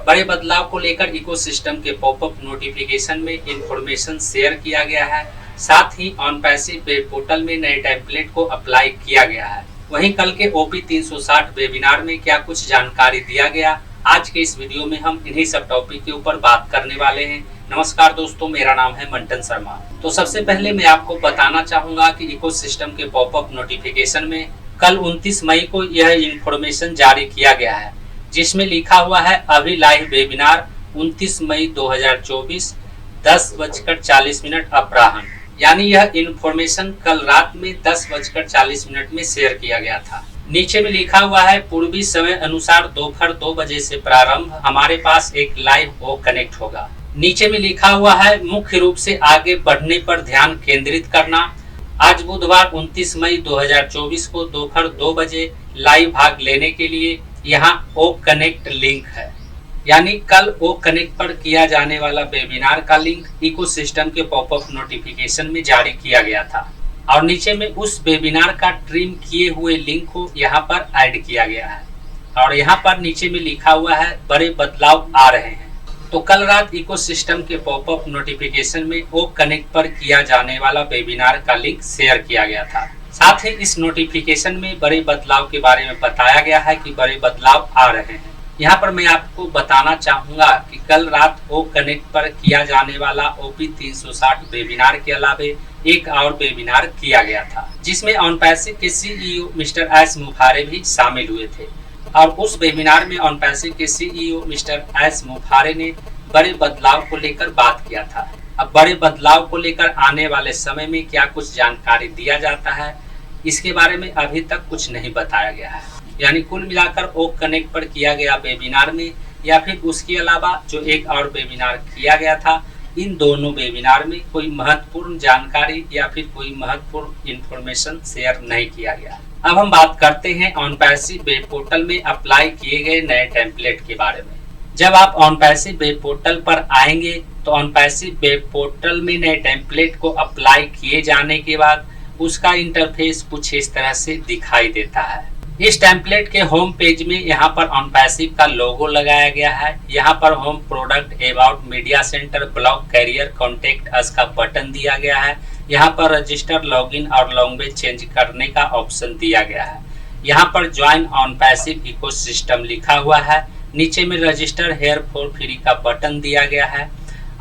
बड़े बदलाव को लेकर इकोसिस्टम के पॉपअप नोटिफिकेशन में इंफॉर्मेशन शेयर किया गया है। साथ ही ऑन पैसिव वेब पोर्टल में नए टेम्पलेट को अप्लाई किया गया है। वहीं कल के OP 360 वेबिनार में क्या कुछ जानकारी दिया गया, आज के इस वीडियो में हम इन्हीं सब टॉपिक के ऊपर बात करने वाले हैं। नमस्कार दोस्तों, मेरा नाम है मंटन शर्मा। तो सबसे पहले मैं आपको बताना चाहूंगा कि इकोसिस्टम के पॉपअप नोटिफिकेशन में कल 29 मई को यह इंफॉर्मेशन जारी किया गया है, जिसमें लिखा हुआ है अभी लाइव वेबिनार 29 मई 2024 10:40 अपराह्न। यानी यह इंफॉर्मेशन कल रात में 10:40 में शेयर किया गया था। नीचे में लिखा हुआ है पूर्वी समय अनुसार दोपहर 2 बजे से प्रारंभ हमारे पास एक लाइव ओ कनेक्ट होगा। नीचे में लिखा हुआ है मुख्य रूप से आगे बढ़ने पर ध्यान केंद्रित करना। आज बुधवार 29 मई 2024 को दोपहर 2 बजे लाइव भाग लेने के लिए यहाँ ओ कनेक्ट लिंक है। यानी कल ओ कनेक्ट पर किया जाने वाला वेबिनार का लिंक इकोसिस्टम के पॉपअप नोटिफिकेशन में जारी किया गया था और नीचे में उस वेबिनार का ट्रिम किए हुए लिंक को यहाँ पर ऐड किया गया है और यहाँ पर नीचे में लिखा हुआ है बड़े बदलाव आ रहे हैं। तो कल रात इकोसिस्टम के पॉपअप नोटिफिकेशन में ओ कनेक्ट पर किया जाने वाला वेबिनार का लिंक शेयर किया गया था। साथ ही इस नोटिफिकेशन में बड़े बदलाव के बारे में बताया गया है कि बड़े बदलाव आ रहे हैं। यहाँ पर मैं आपको बताना चाहूंगा कि कल रात ओ कनेक्ट पर किया जाने वाला OP 360 वेबिनार के अलावे एक और वेबिनार किया गया था, जिसमें ऑन पैसिव के CEO मिस्टर एस मुफारे भी शामिल हुए थे और उस वेबिनार में ऑन पैसिव के CEO मिस्टर एस मुफारे ने बड़े बदलाव को लेकर बात किया था। अब बड़े बदलाव को लेकर आने वाले समय में क्या कुछ जानकारी दिया जाता है, इसके बारे में अभी तक कुछ नहीं बताया गया है। यानी कुल मिलाकर ओ कनेक्ट पर किया गया वेबिनार में या फिर उसके अलावा जो एक और वेबिनार किया गया था, इन दोनों वेबिनार में कोई महत्वपूर्ण जानकारी या फिर कोई महत्वपूर्ण इंफॉर्मेशन शेयर नहीं किया गया। अब हम बात करते हैं ऑन पैसिव वेब पोर्टल में अप्लाई किए गए नए टेम्पलेट के बारे में। जब आप ऑन पैसिव वेब पोर्टल पर आएंगे तो ऑन पैसिव वेब पोर्टल में नए टेम्पलेट को अप्लाई किए जाने के बाद उसका इंटरफेस कुछ इस तरह से दिखाई देता है। इस टेम्पलेट के होम पेज में यहाँ पर ऑन पैसिव का लोगो लगाया गया है। यहाँ पर home product about media centre blog career contact us का बटन दिया गया है। यहाँ पर रजिस्टर लॉगिन और लैंग्वेज चेंज करने का ऑप्शन दिया गया है। यहाँ पर ज्वाइन ऑन पैसिव इकोसिस्टम लिखा हुआ है। नीचे में रजिस्टर हेयर फॉर फ्री का बटन दिया गया है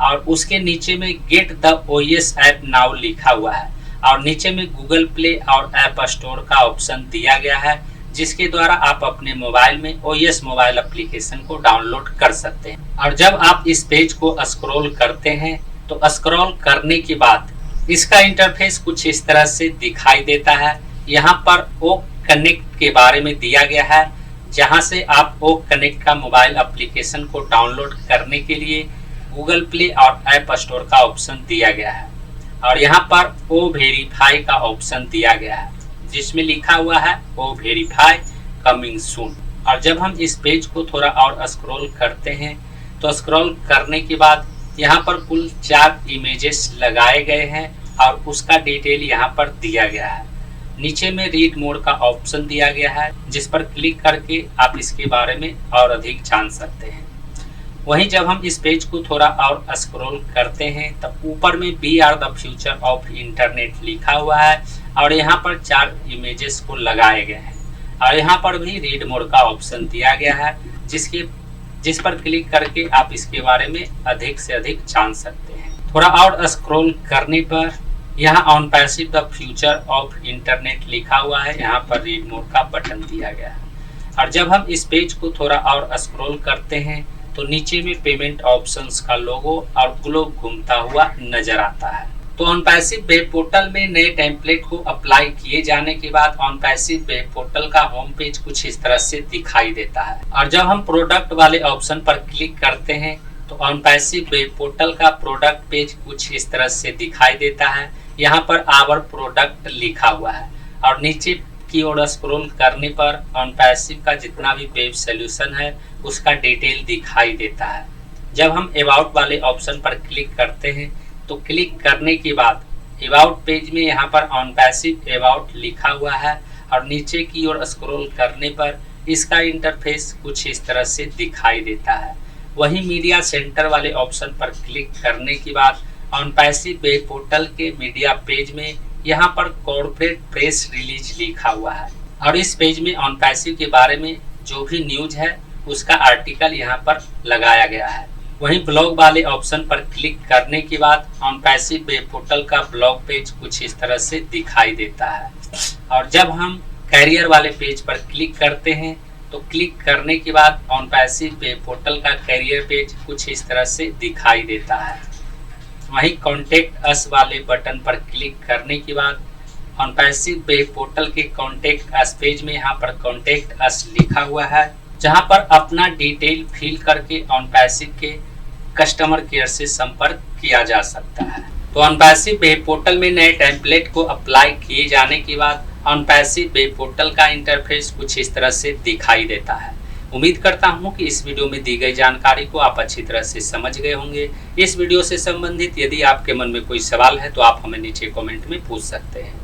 और उसके नीचे में get the OS app now लिखा हुआ है और नीचे में गूगल प्ले और ऐप स्टोर का ऑप्शन दिया गया है, जिसके द्वारा आप अपने मोबाइल में OS मोबाइल एप्लीकेशन को डाउनलोड कर सकते हैं। और जब आप इस पेज को स्क्रॉल करते हैं तो स्क्रॉल करने के बाद इसका इंटरफेस कुछ इस तरह से दिखाई देता है। यहाँ पर ओ कनेक्ट के बारे में दिया गया है, जहाँ से आप ओ कनेक्ट का मोबाइल एप्लीकेशन को डाउनलोड करने के लिए गूगल प्ले और ऐप स्टोर का ऑप्शन दिया गया है और यहाँ पर ओ वेरीफाई का ऑप्शन दिया गया है, जिसमें लिखा हुआ है ओ वेरीफाई कमिंग सून। और जब हम इस पेज को थोड़ा और स्क्रॉल करते हैं तो स्क्रॉल करने के बाद यहाँ पर कुल 4 इमेजेस लगाए गए हैं और उसका डिटेल यहाँ पर दिया गया है। नीचे में रीड मोड का ऑप्शन दिया गया है, जिस पर क्लिक करके आप इसके बारे में और अधिक जान सकते हैं। वहीं जब हम इस पेज को थोड़ा और स्क्रॉल करते हैं तब ऊपर में we are the future of internet लिखा हुआ है और यहाँ पर 4 इमेजेस को लगाए गए हैं और यहाँ पर भी रीड मोड का ऑप्शन दिया गया है, जिस पर क्लिक करके आप इसके बारे में अधिक से अधिक जान सकते हैं। थोड़ा और स्क्रॉल करने पर यहाँ on passive the future of internet लिखा हुआ है, यहाँ पर रीड मोड का बटन दिया गया है। और जब हम इस पेज को थोड़ा और स्क्रॉल करते हैं तो नीचे में पेमेंट ऑप्शंस का लोगो और ग्लोब घूमता हुआ नजर आता है। तो ऑन पैसिव वेब पोर्टल में नए टेम्पलेट को अप्लाई किए जाने के बाद ऑन पैसिव वेब पोर्टल का होम पेज कुछ इस तरह से दिखाई देता है और जब हम प्रोडक्ट वाले ऑप्शन पर क्लिक करते हैं तो ऑन पैसिव वेब पोर्टल का प्रोडक्ट पेज कुछ इस तरह से दिखाई देता है। यहाँ पर आवर प्रोडक्ट लिखा हुआ है और नीचे की ओर स्क्रॉल करने पर ऑन पैसिव का जितना भी वेब सोल्यूशन है उसका डिटेल दिखाई देता है। जब हम अबाउट वाले ऑप्शन पर क्लिक करते हैं तो क्लिक करने के बाद अबाउट पेज में यहाँ पर ऑन पैसिव अबाउट लिखा हुआ है और नीचे की ओर स्क्रॉल करने पर इसका इंटरफेस कुछ इस तरह से दिखाई देता है। वहीं मीडिया सेंटर वाले ऑप्शन पर क्लिक करने के बाद ऑनपैसिव वेब पोर्टल के मीडिया पेज में यहाँ पर कॉर्पोरेट प्रेस रिलीज लिखा हुआ है और इस पेज में ऑनपैसिव के बारे में जो भी न्यूज है उसका आर्टिकल यहाँ पर लगाया गया है। वहीं ब्लॉग वाले ऑप्शन पर क्लिक करने के बाद ऑनपैसिव वेब पोर्टल का ब्लॉग पेज कुछ इस तरह से दिखाई देता है और जब हम कैरियर वाले पेज पर क्लिक करते हैं तो क्लिक करने के बाद ऑनपैसिव वेब पोर्टल का कैरियर पेज कुछ इस तरह से दिखाई देता है। वहीं कॉन्टेक्ट अस वाले बटन पर क्लिक करने के बाद ऑनपैसिव वेब पोर्टल के कॉन्टेक्ट अस पेज में यहाँ पर कॉन्टेक्ट अस लिखा हुआ है, जहाँ पर अपना डिटेल फिल करके ऑनपैसिव के कस्टमर केयर से संपर्क किया जा सकता है। तो ऑनपैसिव वेब पोर्टल में नए टेम्पलेट को अप्लाई किए जाने के बाद ऑनपैसिव वेब पोर्टल का इंटरफेस कुछ इस तरह से दिखाई देता है। उम्मीद करता हूं कि इस वीडियो में दी गई जानकारी को आप अच्छी तरह से समझ गए होंगे। इस वीडियो से संबंधित यदि आपके मन में कोई सवाल है तो आप हमें नीचे कमेंट में पूछ सकते हैं।